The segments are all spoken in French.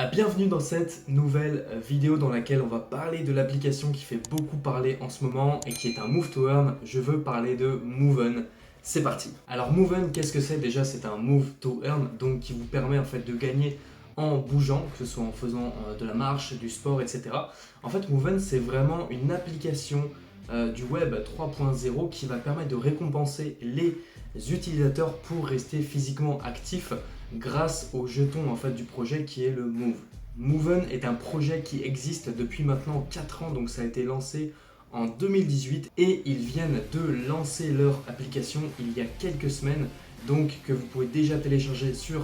Bienvenue dans cette nouvelle vidéo dans laquelle on va parler de l'application qui fait beaucoup parler en ce moment et qui est un Move to Earn. Je veux parler de Moven. C'est parti. Alors Moven, qu'est-ce que c'est? Déjà, c'est un Move to Earn, donc qui vous permet en fait de gagner en bougeant, que ce soit en faisant de la marche, du sport, etc. En fait, Moven, c'est vraiment une application du web 3.0 qui va permettre de récompenser les utilisateurs pour rester physiquement actifs grâce au jeton en fait, du projet qui est le Move. Moven est un projet qui existe depuis maintenant 4 ans, donc ça a été lancé en 2018 et ils viennent de lancer leur application il y a quelques semaines, donc que vous pouvez déjà télécharger sur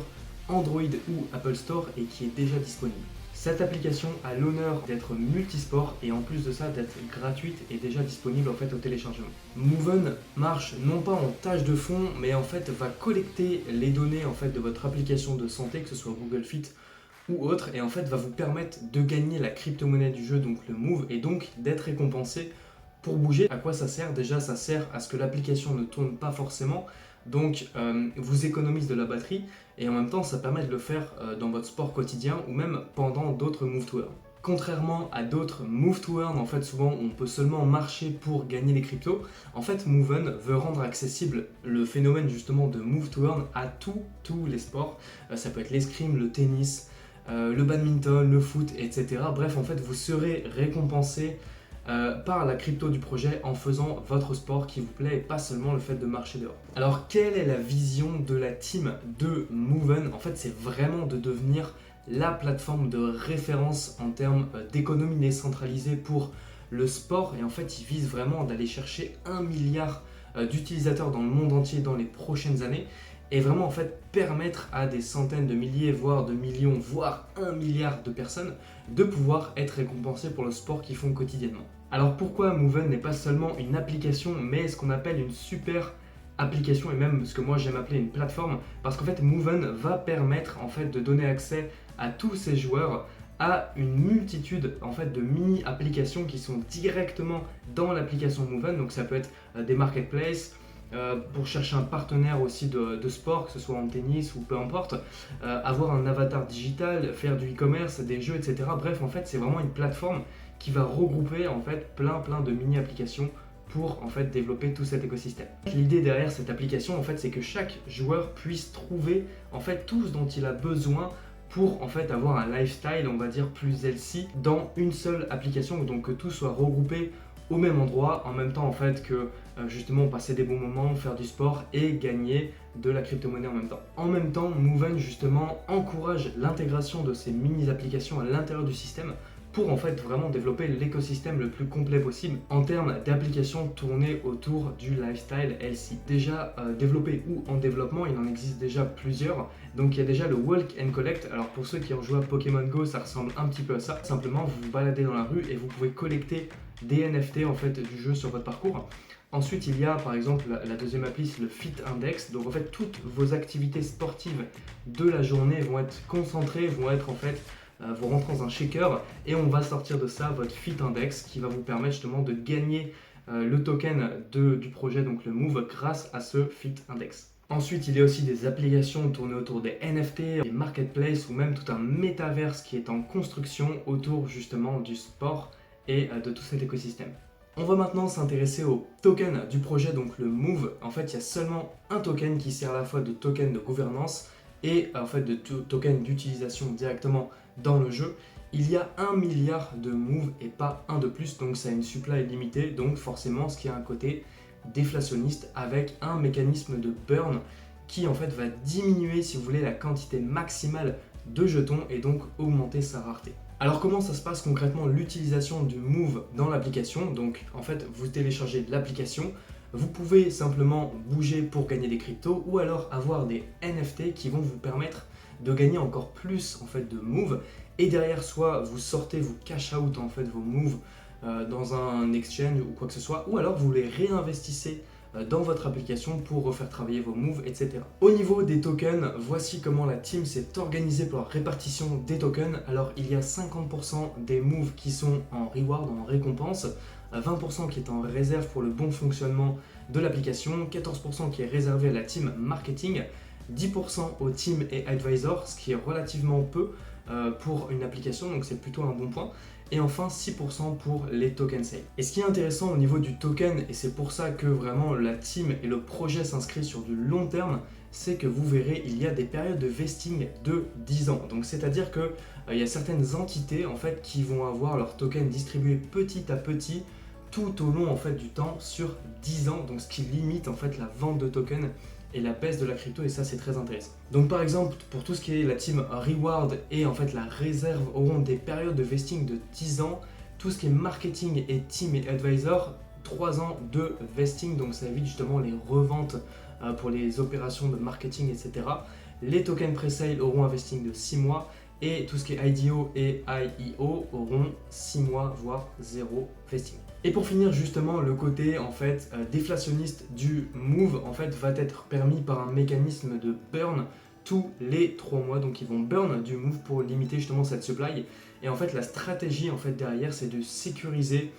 Android ou Apple Store et qui est déjà disponible. Cette application a l'honneur d'être multisport et en plus de ça d'être gratuite et déjà disponible en fait au téléchargement. Moven marche non pas en tâche de fond mais en fait va collecter les données en fait de votre application de santé, que ce soit Google Fit ou autre, et en fait va vous permettre de gagner la crypto-monnaie du jeu, donc le Move, et donc d'être récompensé pour bouger. À quoi ça sert? Déjà, ça sert à ce que l'application ne tourne pas forcément, donc vous économise de la batterie, et en même temps ça permet de le faire dans votre sport quotidien ou même pendant d'autres Move to Earn. Contrairement à d'autres Move to Earn, en fait souvent on peut seulement marcher pour gagner des cryptos. En fait Moven veut rendre accessible le phénomène justement de Move to Earn à tous les sports. Ça peut être l'escrime, le tennis, le badminton, le foot, etc. Bref, en fait, vous serez récompensé par la crypto du projet en faisant votre sport qui vous plaît et pas seulement le fait de marcher dehors. Alors, quelle est la vision de la team de Moven? En fait, c'est vraiment de devenir la plateforme de référence en termes d'économie décentralisée pour le sport, et en fait, ils visent vraiment d'aller chercher 1 milliard d'utilisateurs dans le monde entier dans les prochaines années et vraiment en fait permettre à des centaines de milliers, voire de millions, voire 1 milliard de personnes de pouvoir être récompensées pour le sport qu'ils font quotidiennement. Alors pourquoi Moven n'est pas seulement une application mais ce qu'on appelle une super application, et même ce que moi j'aime appeler une plateforme, parce qu'en fait Moven va permettre en fait de donner accès à tous ces joueurs à une multitude en fait de mini applications qui sont directement dans l'application Moven. Donc ça peut être des marketplaces, pour chercher un partenaire aussi de sport, que ce soit en tennis ou peu importe, avoir un avatar digital, faire du e-commerce, des jeux, etc. Bref, en fait, c'est vraiment une plateforme qui va regrouper en fait plein de mini applications pour en fait développer tout cet écosystème. L'idée derrière cette application en fait, c'est que chaque joueur puisse trouver en fait tout ce dont il a besoin pour en fait avoir un lifestyle, on va dire, plus healthy dans une seule application, donc que tout soit regroupé au même endroit, en même temps en fait que justement passer des bons moments, faire du sport et gagner de la crypto-monnaie en même temps. En même temps, Moven justement encourage l'intégration de ces mini applications à l'intérieur du système pour en fait vraiment développer l'écosystème le plus complet possible en termes d'applications tournées autour du lifestyle healthy. Déjà développé ou en développement, il en existe déjà plusieurs. Donc il y a déjà le Walk and Collect. Alors pour ceux qui ont joué à Pokémon Go, ça ressemble un petit peu à ça. Simplement, vous vous baladez dans la rue et vous pouvez collecter des NFT en fait du jeu sur votre parcours. Ensuite, il y a par exemple la deuxième appli, c'est le Fit Index. Donc en fait, toutes vos activités sportives de la journée vont être concentrées, vont être en fait vous rentrez dans un shaker et on va sortir de ça votre Fit Index qui va vous permettre justement de gagner le token du projet, donc le Move, grâce à ce Fit Index. Ensuite, il y a aussi des applications tournées autour des NFT, des marketplaces ou même tout un métaverse qui est en construction autour justement du sport et de tout cet écosystème. On va maintenant s'intéresser au token du projet, donc le Move. En fait, il y a seulement un token qui sert à la fois de token de gouvernance et en fait de token d'utilisation directement dans le jeu. Il y a 1 milliard de Move et pas un de plus, donc ça a une supply limitée, donc forcément ce qui a un côté déflationniste avec un mécanisme de burn qui en fait va diminuer, si vous voulez, la quantité maximale de jetons et donc augmenter sa rareté. Alors comment ça se passe concrètement l'utilisation du Move dans l'application? Donc en fait vous téléchargez l'application, vous pouvez simplement bouger pour gagner des cryptos ou alors avoir des NFT qui vont vous permettre de gagner encore plus en fait de Move, et derrière soit vous sortez, vous cash out en fait vos Move dans un exchange ou quoi que ce soit, ou alors vous les réinvestissez dans votre application pour refaire travailler vos moves, etc. Au niveau des tokens, voici comment la team s'est organisée pour la répartition des tokens. Alors il y a 50% des moves qui sont en reward, en récompense, 20% qui est en réserve pour le bon fonctionnement de l'application, 14% qui est réservé à la team marketing, 10% aux teams et advisors, ce qui est relativement peu, pour une application, donc c'est plutôt un bon point. Et enfin 6% pour les token sales. Et ce qui est intéressant au niveau du token, et c'est pour ça que vraiment la team et le projet s'inscrit sur du long terme, c'est que vous verrez, il y a des périodes de vesting de 10 ans. Donc c'est-à-dire que il y a certaines entités en fait qui vont avoir leurs tokens distribués petit à petit tout au long en fait du temps sur 10 ans, donc ce qui limite en fait la vente de tokens et la baisse de la crypto, et ça c'est très intéressant. Donc par exemple, pour tout ce qui est la team Reward et en fait la réserve auront des périodes de vesting de 10 ans, tout ce qui est marketing et team et advisor, 3 ans de vesting, donc ça évite justement les reventes pour les opérations de marketing, etc. Les tokens pre-sale auront un vesting de 6 mois, et tout ce qui est IDO et IEO auront 6 mois, voire 0 vesting. Et pour finir, justement, le côté en fait déflationniste du move en fait va être permis par un mécanisme de burn tous les 3 mois. Donc ils vont burn du move pour limiter justement cette supply. Et en fait la stratégie en fait derrière, c'est de sécuriser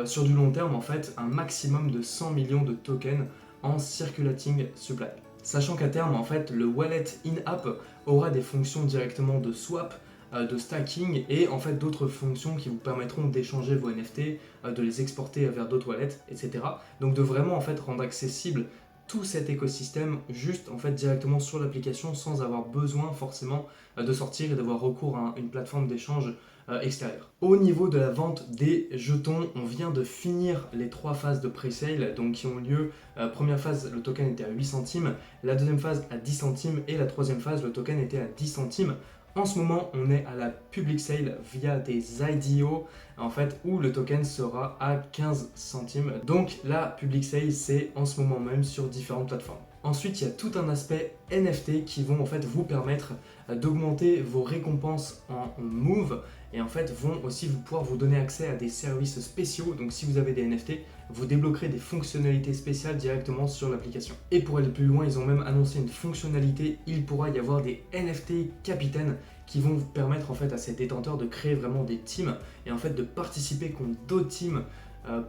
sur du long terme en fait un maximum de 100 millions de tokens en circulating supply. Sachant qu'à terme en fait le wallet in-app aura des fonctions directement de swap, de stacking et en fait d'autres fonctions qui vous permettront d'échanger vos NFT, de les exporter vers d'autres wallets, etc. Donc de vraiment en fait rendre accessible tout cet écosystème juste en fait directement sur l'application sans avoir besoin forcément de sortir et d'avoir recours à une plateforme d'échange extérieure. Au niveau de la vente des jetons, on vient de finir les 3 phases de pre-sale donc qui ont lieu. Première phase, le token était à 8 centimes, la deuxième phase à 10 centimes et la troisième phase, le token était à 10 centimes. En ce moment, on est à la public sale via des IDO en fait où le token sera à 15 centimes. Donc la public sale, c'est en ce moment même sur différentes plateformes. Ensuite, il y a tout un aspect NFT qui vont en fait vous permettre d'augmenter vos récompenses en move et en fait vont aussi pouvoir vous donner accès à des services spéciaux. Donc si vous avez des NFT, vous débloquerez des fonctionnalités spéciales directement sur l'application. Et pour aller plus loin, ils ont même annoncé une fonctionnalité, il pourra y avoir des NFT capitaines qui vont vous permettre en fait à ces détenteurs de créer vraiment des teams et en fait de participer contre d'autres teams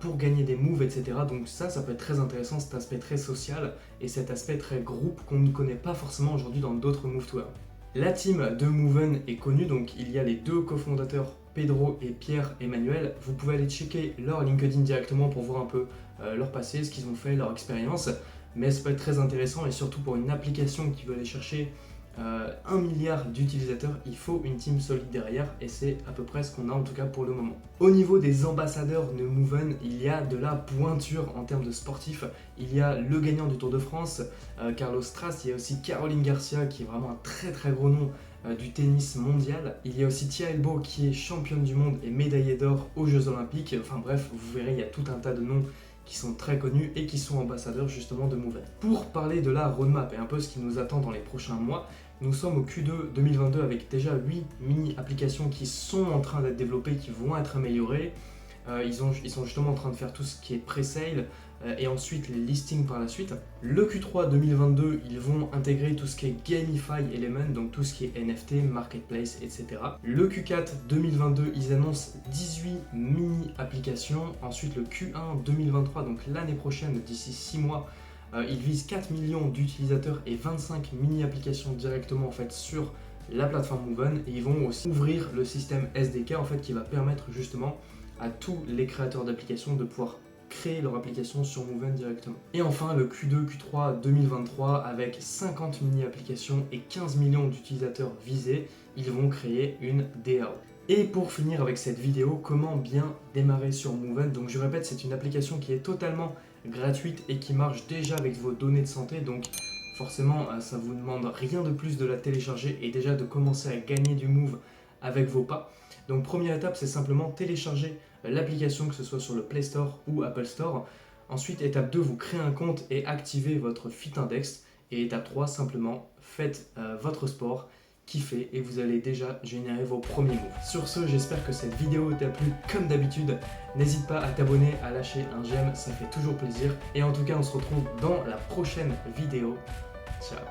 pour gagner des moves, etc. Donc ça peut être très intéressant, cet aspect très social et cet aspect très groupe qu'on ne connaît pas forcément aujourd'hui dans d'autres move tours. La team de Moven est connue, donc il y a les 2 cofondateurs Pedro et Pierre-Emmanuel. Vous pouvez aller checker leur LinkedIn directement pour voir un peu leur passé, ce qu'ils ont fait, leur expérience. Mais ça peut être très intéressant et surtout pour une application qui veut aller chercher 1 milliard d'utilisateurs, il faut une team solide derrière et c'est à peu près ce qu'on a en tout cas pour le moment. Au niveau des ambassadeurs de Moven, il y a de la pointure en termes de sportifs. Il y a le gagnant du Tour de France, Carlos Trast, il y a aussi Caroline Garcia qui est vraiment un très très gros nom du tennis mondial. Il y a aussi Tia Elbo qui est championne du monde et médaillée d'or aux Jeux Olympiques. Enfin bref, vous verrez, il y a tout un tas de noms qui sont très connus et qui sont ambassadeurs justement de Moven. Pour parler de la roadmap et un peu ce qui nous attend dans les prochains mois, nous sommes au Q2 2022 avec déjà 8 mini-applications qui sont en train d'être développées, qui vont être améliorées. Ils sont justement en train de faire tout ce qui est pre-sale et ensuite les listings par la suite. Le Q3 2022, ils vont intégrer tout ce qui est Gamify Element, donc tout ce qui est NFT, Marketplace, etc. Le Q4 2022, ils annoncent 18 mini-applications. Ensuite le Q1 2023, donc l'année prochaine, d'ici 6 mois, ils visent 4 millions d'utilisateurs et 25 mini-applications directement en fait sur la plateforme Moven et ils vont aussi ouvrir le système SDK en fait qui va permettre justement à tous les créateurs d'applications de pouvoir créer leur application sur Moven directement. Et enfin le Q2, Q3 2023 avec 50 mini-applications et 15 millions d'utilisateurs visés, ils vont créer une DAO. Et pour finir avec cette vidéo, comment bien démarrer sur Moven. Donc je répète, c'est une application qui est totalement gratuite et qui marche déjà avec vos données de santé, donc forcément ça vous demande rien de plus de la télécharger et déjà de commencer à gagner du move avec vos pas. Donc première étape, c'est simplement télécharger l'application, que ce soit sur le Play Store ou Apple Store. Ensuite étape 2, vous créez un compte et activez votre Fit Index. Et étape 3, simplement faites votre sport, kiffez et vous allez déjà générer vos premiers moves. Sur ce, j'espère que cette vidéo t'a plu comme d'habitude. N'hésite pas à t'abonner, à lâcher un j'aime, ça fait toujours plaisir. Et en tout cas, on se retrouve dans la prochaine vidéo. Ciao.